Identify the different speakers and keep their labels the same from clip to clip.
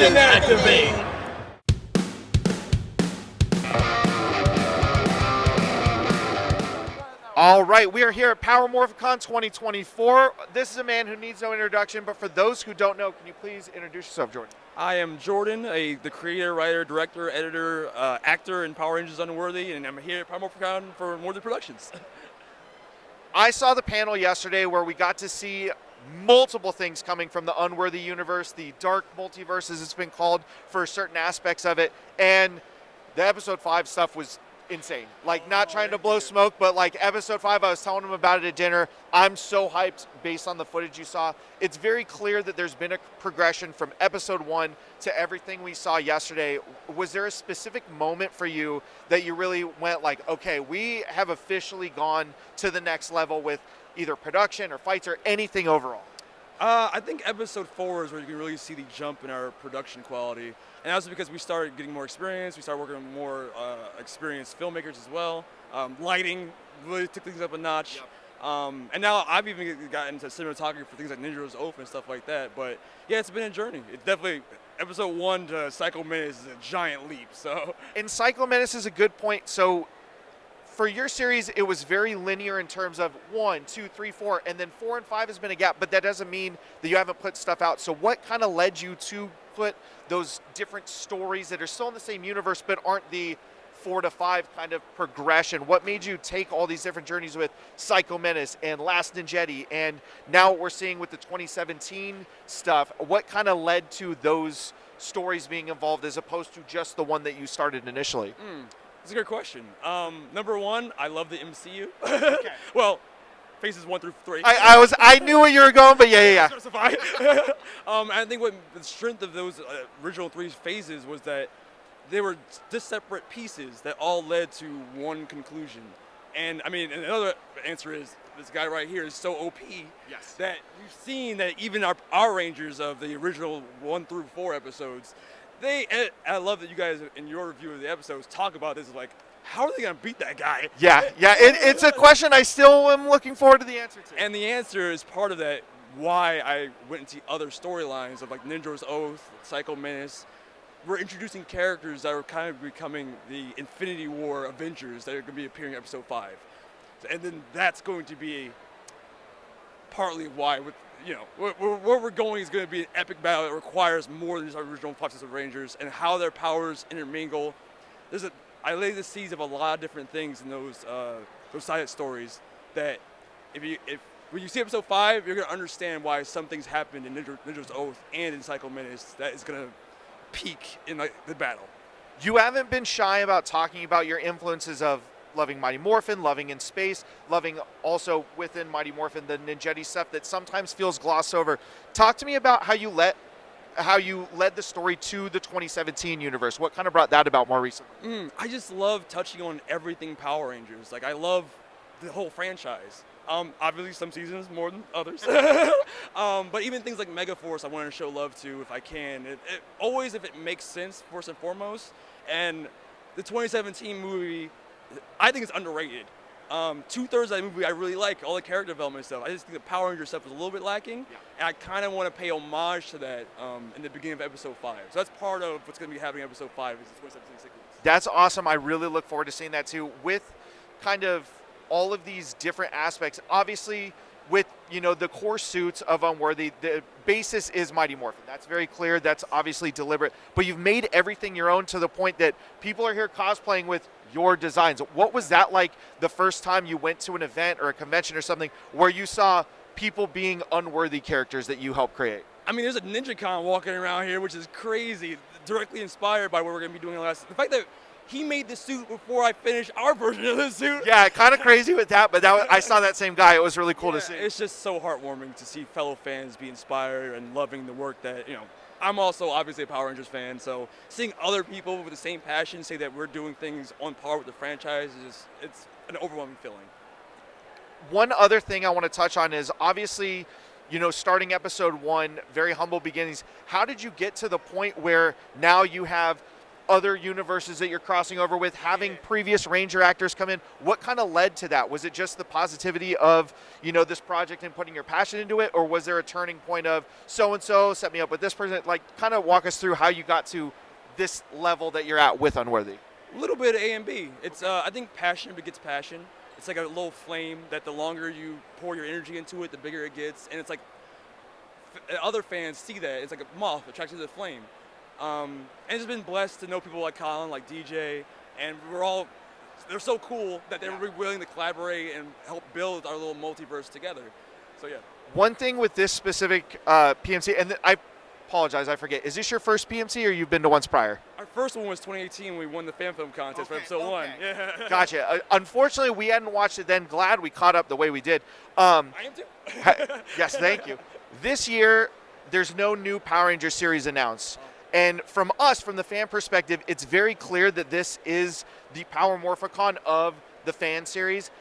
Speaker 1: Mission activate.
Speaker 2: All right, we are here at Power Morphicon 2024. This is a man who needs no introduction, but for those who don't know, can you please introduce yourself, Jordan?
Speaker 1: I am Jordan, the creator, writer, director, editor, actor in Power Rangers Unworthy, and I'm here at Power Morphicon for Unworthy Productions.
Speaker 2: I saw the panel yesterday where we got to see multiple things coming from the Unworthy universe, the dark multiverse as it's been called for certain aspects of it, and the episode 5 stuff was insane. Like, not trying to blow smoke, but like episode 5, I was telling him about it at dinner. I'm so hyped based on the footage you saw. It's very clear that there's been a progression from episode 1 to everything we saw yesterday. Was there a specific moment for you that you really went like, okay, we have officially gone to the next level with either production or fights or anything overall?
Speaker 1: I think episode 4 is where you can really see the jump in our production quality. And that's because we started getting more experience. We started working with more experienced filmmakers as well. Lighting really took things up a notch. Yep. And now I've even gotten into cinematography for things like Ninja's Oath and stuff like that. But yeah, it's been a journey. It's definitely, episode 1 to Psycho Menace is a giant leap. So.
Speaker 2: And Psycho Menace is a good point. So for your series, it was very linear in terms of 1, 2, 3, 4, and then 4 and 5 has been a gap, but that doesn't mean that you haven't put stuff out. So what kind of led you to put those different stories that are still in the same universe but aren't the 4 to 5 kind of progression? What made you take all these different journeys with Psycho Menace and Last Ninjetti and now what we're seeing with the 2017 stuff? What kind of led to those stories being involved as opposed to just the one that you started initially?
Speaker 1: That's a good question. Number 1, I love the MCU. Okay. Well, phases 1 through 3.
Speaker 2: I knew where you were going, but yeah.
Speaker 1: I think what the strength of those original 3 phases was that they were just separate pieces that all led to one conclusion. And I mean, another answer is this guy right here is so OP that we've seen that even our Rangers of the original 1 through 4 episodes, I love that you guys in your review of the episodes talk about this, like, how are they going to beat that guy?
Speaker 2: Yeah, it's a question I still am looking forward to the answer to.
Speaker 1: And the answer is part of that, why I went into other storylines of like Ninja's Oath, Psycho Menace. We're introducing characters that are kind of becoming the Infinity War Avengers that are going to be appearing in episode 5. And then that's going to be partly why, where we're going is going to be an epic battle that requires more than just our original 5 sets of Rangers and how their powers intermingle. I lay the seeds of a lot of different things in those side stories that when you see episode 5, you're going to understand why some things happened in Ninja's Oath and in Psycho Menace that is going to peak in the battle.
Speaker 2: You haven't been shy about talking about your influences of loving Mighty Morphin, loving in space, loving also within Mighty Morphin the Ninjetti stuff that sometimes feels glossed over. Talk to me about how you led the story to the 2017 universe. What kind of brought that about more recently?
Speaker 1: I just love touching on everything Power Rangers. Like, I love the whole franchise. Obviously some seasons more than others. But even things like Megaforce I wanted to show love to if I can. Always if it makes sense, first and foremost. And the 2017 movie, I think it's underrated. 2/3 of that movie I really like, all the character development stuff. I just think the Power Ranger stuff was a little bit lacking, and I kind of want to pay homage to that in the beginning of episode 5. So that's part of what's going to be happening in episode 5 is the 2017 sequence.
Speaker 2: That's awesome. I really look forward to seeing that too. With kind of all of these different aspects, obviously with the core suits of Unworthy, the basis is Mighty Morphin. That's very clear. That's obviously deliberate. But you've made everything your own to the point that people are here cosplaying with your designs. What was that like the first time you went to an event or a convention or something where you saw people being Unworthy characters that you helped create?
Speaker 1: I mean, there's a NinjaCon walking around here, which is crazy, directly inspired by what we're going to be doing the fact that he made the suit before I finished our version of the suit.
Speaker 2: Yeah, kind of crazy with that, but I saw that same guy. It was really cool to see.
Speaker 1: It's just so heartwarming to see fellow fans be inspired and loving the work that, I'm also obviously a Power Rangers fan, so seeing other people with the same passion say that we're doing things on par with the franchise it's an overwhelming feeling.
Speaker 2: One other thing I want to touch on is obviously, starting episode 1, very humble beginnings. How did you get to the point where now you have other universes that you're crossing over with, having previous Ranger actors come in. What kind of led to that? Was it just the positivity of, this project and putting your passion into it, or was there a turning point of so-and-so set me up with this person? Like, kind of walk us through how you got to this level that you're at with Unworthy.
Speaker 1: A little bit of A and B. It's I think passion begets passion. It's like a little flame that the longer you pour your energy into it, the bigger it gets. And it's like other fans see that. It's like a moth attracted to the flame. And it's been blessed to know people like Colin, like DJ, and they're so cool that they're willing to collaborate and help build our little multiverse together. So yeah.
Speaker 2: One thing with this specific PMC, and I apologize, I forget, is this your first PMC or you've been to once prior?
Speaker 1: Our first one was 2018 when we won the fan film contest for episode 1. Yeah.
Speaker 2: Gotcha. Unfortunately, we hadn't watched it then. Glad we caught up the way we did.
Speaker 1: I am too.
Speaker 2: Yes, thank you. This year, there's no new Power Rangers series announced. And from the fan perspective, it's very clear that this is the Power Morphicon of the fan series.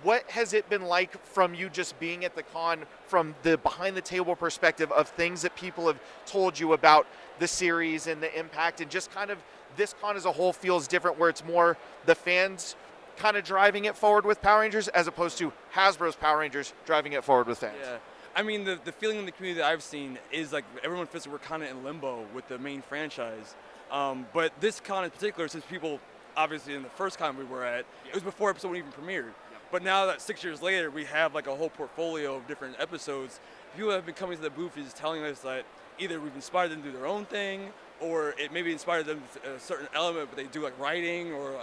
Speaker 2: What has it been like from you just being at the con, from the behind the table perspective of things that people have told you about the series and the impact, and just kind of this con as a whole feels different, where it's more the fans kind of driving it forward with Power Rangers as opposed to Hasbro's Power Rangers driving it forward with fans?
Speaker 1: Yeah. I mean, the feeling in the community that I've seen is like everyone feels like we're kind of in limbo with the main franchise. But this con in particular, since people, obviously in the first con we were at, it was before episode 1 even premiered. But now that 6 years later, we have like a whole portfolio of different episodes. People have been coming to the booth is telling us that either we've inspired them to do their own thing, or it maybe inspired them to a certain element, but they do like writing or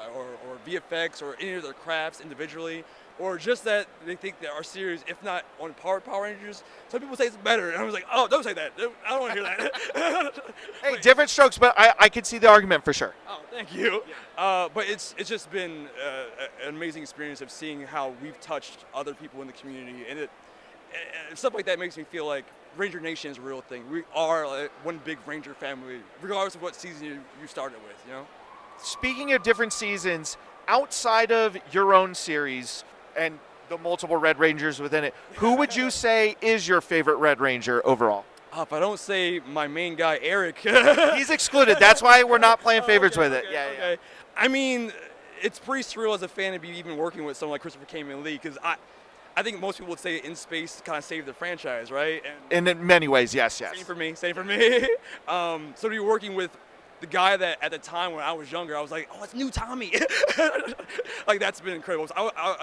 Speaker 1: VFX or any of their crafts individually, or just that they think that our series, if not on par with Power Rangers, some people say it's better, and I was like, oh, don't say that. I don't want to hear that.
Speaker 2: Hey, different strokes, but I can see the argument for sure.
Speaker 1: Oh, thank you. But it's just been an amazing experience of seeing how we've touched other people in the community, and stuff like that makes me feel like Ranger Nation is a real thing. We are like one big Ranger family, regardless of what season you started with,
Speaker 2: Speaking of different seasons, outside of your own series and the multiple Red Rangers within it, who would you say is your favorite Red Ranger overall?
Speaker 1: If I don't say my main guy, Eric.
Speaker 2: He's excluded. That's why we're not playing favorites with it.
Speaker 1: Okay. I mean, it's pretty surreal as a fan to be even working with someone like Christopher Kamen Lee, because I think most people would say In Space kind of saved the franchise, right?
Speaker 2: And in many ways, yes.
Speaker 1: Same for me. So to be working with the guy that at the time when I was younger, I was like, oh, it's new Tommy. Like, that's been incredible. So I